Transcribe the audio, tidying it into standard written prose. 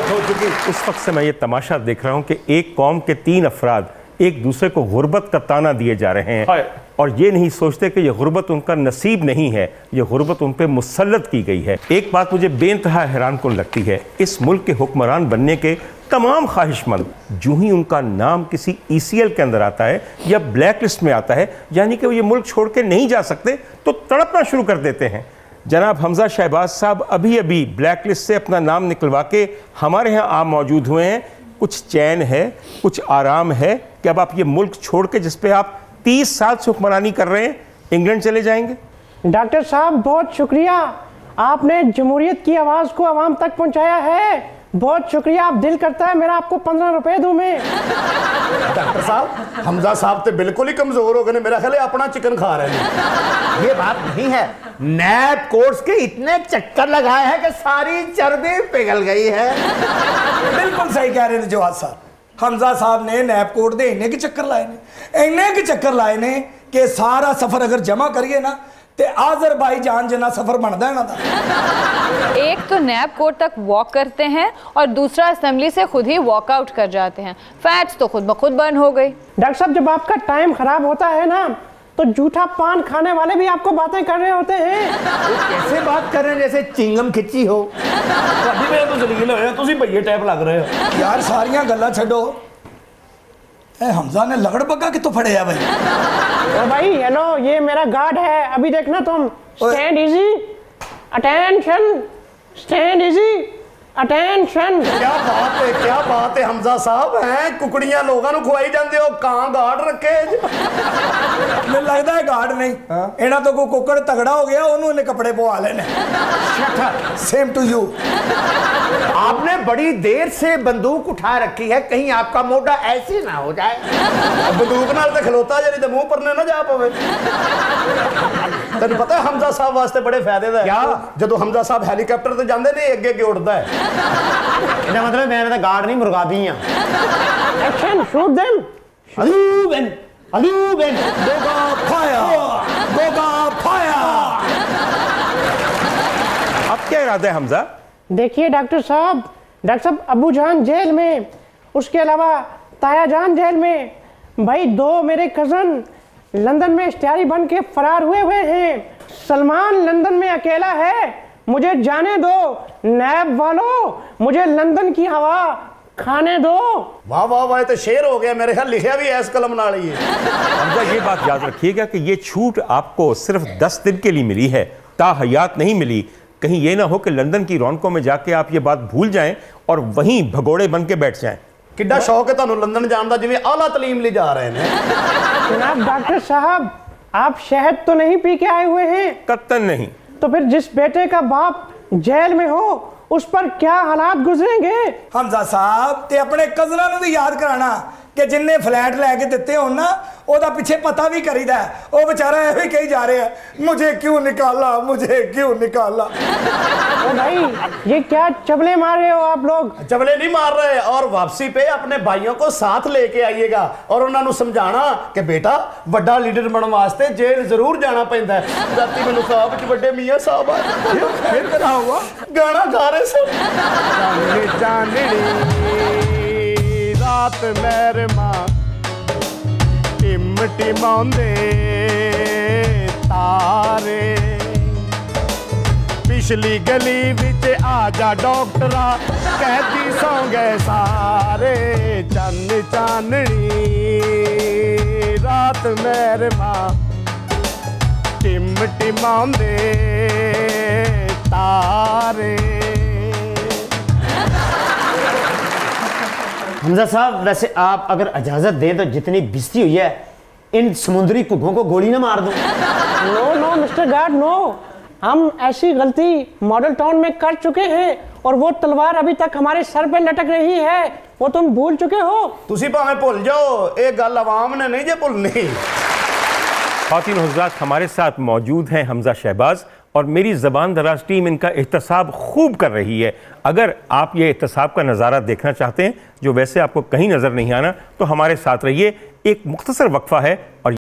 मौत हो चुकी। उस वक्त से मैं ये तमाशा देख रहा हूँ कि एक कौम के 3 अफराद एक दूसरे को गुर्बत का ताना दिए जा रहे हैं और ये नहीं सोचते कि ये गुर्बत उनका नसीब नहीं है, ये गुर्बत उन पर मुसल्लत की गई है। एक बात मुझे बेइंतहा हैरानकुन लगती है, इस मुल्क के हुक्मरान बनने के तमाम ख्वाहिशमंद जो ही उनका नाम किसी ECL के अंदर आता है या ब्लैक लिस्ट में आता है, यानी कि वो ये मुल्क छोड़ के नहीं जा सकते, तो तड़पना शुरू कर देते हैं। जनाब हमजा शहबाज साहब अभी अभी ब्लैक लिस्ट से अपना नाम निकलवा के हमारे यहाँ आ मौजूद हुए हैं। कुछ चैन है, कुछ आराम है कि अब आप ये मुल्क छोड़ के जिस पे आप 30 साल से हुक्मरानी कर रहे हैं, इंग्लैंड चले जाएंगे? डॉक्टर साहब बहुत शुक्रिया, आपने जमहूरियत की आवाज़ को आवाम तक पहुंचाया है। बहुत शुक्रिया। आप दिल करता है मेरा आपको 15 रुपए दूं मैं। डॉक्टर साहब हमजा साहब तो बिल्कुल ही कमजोर हो गए, मेरा ख्याल है अपना चिकन खा रहे हैं। ये बात नहीं है, नैब कोर्स के इतने चक्कर लगाए हैं कि सारी चर्बी पिघल गई है। बिल्कुल सही कह रहे हैं जवाद साहब। हमजा साहब ने नैब कोर्ट दे इन्ने के चक्कर लाए ने, इन्ने के चक्कर लाए ने कि सारा सफर अगर जमा करिए ना ते आज़रबाईजान जना सफर बनता है ना। एक तो नैब कोर्ट तक वॉक करते हैं और दूसरा असेंबली से खुद ही वॉकआउट कर जाते हैं। फैट्स तो खुद ब खुद बर्न हो गई। डॉक्टर साहब जब आपका टाइम खराब होता है ना तो जूठा पान खाने वाले भी आपको बातें कर रहे होते हैं। कैसे बात कर रहे हैं जैसे चिंगम खिंची हो। अभी मेरे तो जलील होए, तुसी भैये टाइप लग रहे हो यार। सारियां गल्लां छड्डो, हमजा ने लगड़ बग्गा कितों फड़े है भाई? ओ भाई हेलो, ये मेरा गार्ड है, अभी देखना तुम। Stand easy, attention, stand easy, attention. क्या बात है हमजा साहब हैं, कुकड़ियां लोगों को खुआई जाते हो, कहां गार्ड रखे? मुझे लगता है गार्ड नहीं, इन्हां तो कोई कुकड़ तगड़ा हो गया, उन्होंने कपड़े पवा लेने। Same to you. आपने बड़ी देर से बंदूक उठा रखी है, कहीं आपका मोटा ऐसे ना हो जाए। बंदूक नाल ते खलोता जे ते मुंह पर ना जा पवे। तेन पता है हमजा साहब वास्ते बड़े फायदे दा क्या, जदों हमजा साहब हेलीकॉप्टर ते जांदे ने अगे अगे उड़दा है। इसका मतलब मैं तो गार्ड नहीं, मुर्गा भी हां। Action, shoot them. अल्यूबन अल्यूबन गोगा फायर, गोगा फायर। अब क्या इरादा है हमजा? देखिए डॉक्टर साहब अबू जान जेल में, उसके अलावा ताया जान जेल में। भाई 2 मेरे कज़न लंदन में इश्तिहारी बन के फरार हुए हैं। सलमान लंदन में अकेला है, मुझे जाने दो। नैब वालों, मुझे लंदन की हवा खाने दो। वाह वाह वाह, तो शेर हो गया मेरे ख्याल, लिखा भी ऐस कलम नाल ही है। हमजा ये बात याद रखिएगा कि ये छूट आपको सिर्फ 10 दिन के लिए मिली है, ताहयात नहीं मिली। कहीं ये ना हो कि लंदन की रौनकों में जाके आप ये बात भूल जाएं और वहीं भगोड़े बन के बैठ जाएं। किड्डा शौक है तुहानू लंदन जान दा, जिवें आला तलीम ले जा रहे हैं। जनाब डॉक्टर साहब, आप शहद तो नहीं पी के आए हुए हैं? कत्तन नहीं। तो फिर जिस बेटे का बाप जेल में हो उस पर क्या हालात गुजरेंगे? हमजा साहब ते अपने कज़नां नूं भी याद कराना कि जिन्ने फ्लैट लैके दिते हो ना, ओदा पीछे पता भी करीदा है। वो बेचारा ऐसे कही जा रहे हैं, मुझे क्यों निकाला, मुझे क्यों निकाला। ओ भाई ये क्या चबले मार रहे हो आप लोग? चबले नहीं मार रहे, और वापसी पे अपने भाइयों को साथ लेके आइएगा और उन्होंने समझाना कि बेटा बड़ा लीडर बनने वास्ते जेल जरूर जाना पैंदा है। राती मैनू ख्वाब च बड़े मियां साहब आए, फिर क्या हुआ, गाना गा रहे थे। रात मेरे मां टिम टिमांदे तारे, पिछली गली विच आजा डॉक्टरा, कैदी सौ गए सारे। चन्न चाननी रात मेरे मां टिम टिमांदे तारे। हमजा साहब वैसे आप अगर इजाजत दें तो जितनी बिस्ती हुई है इन समुद्री कुकों को गोली ना मार दूं। No no mister guard no, हम ऐसी गलती मॉडल टाउन में कर चुके हैं और वो तलवार अभी तक हमारे सर पे लटक रही है, वो तुम भूल चुके हो। तुसी भावें भूल जाओ, ये गल अवाम ने नहीं जे भूलनी। ख़वातीन हुज़्ज़ात, हमारे साथ मौजूद हैं हमजा शहबाज और मेरी ज़बान दराज टीम इनका एहतसाब खूब कर रही है। अगर आप ये एहतसाब का नज़ारा देखना चाहते हैं जो वैसे आपको कहीं नज़र नहीं आना, तो हमारे साथ रहिए। एक मुख्तसर वक्फा है और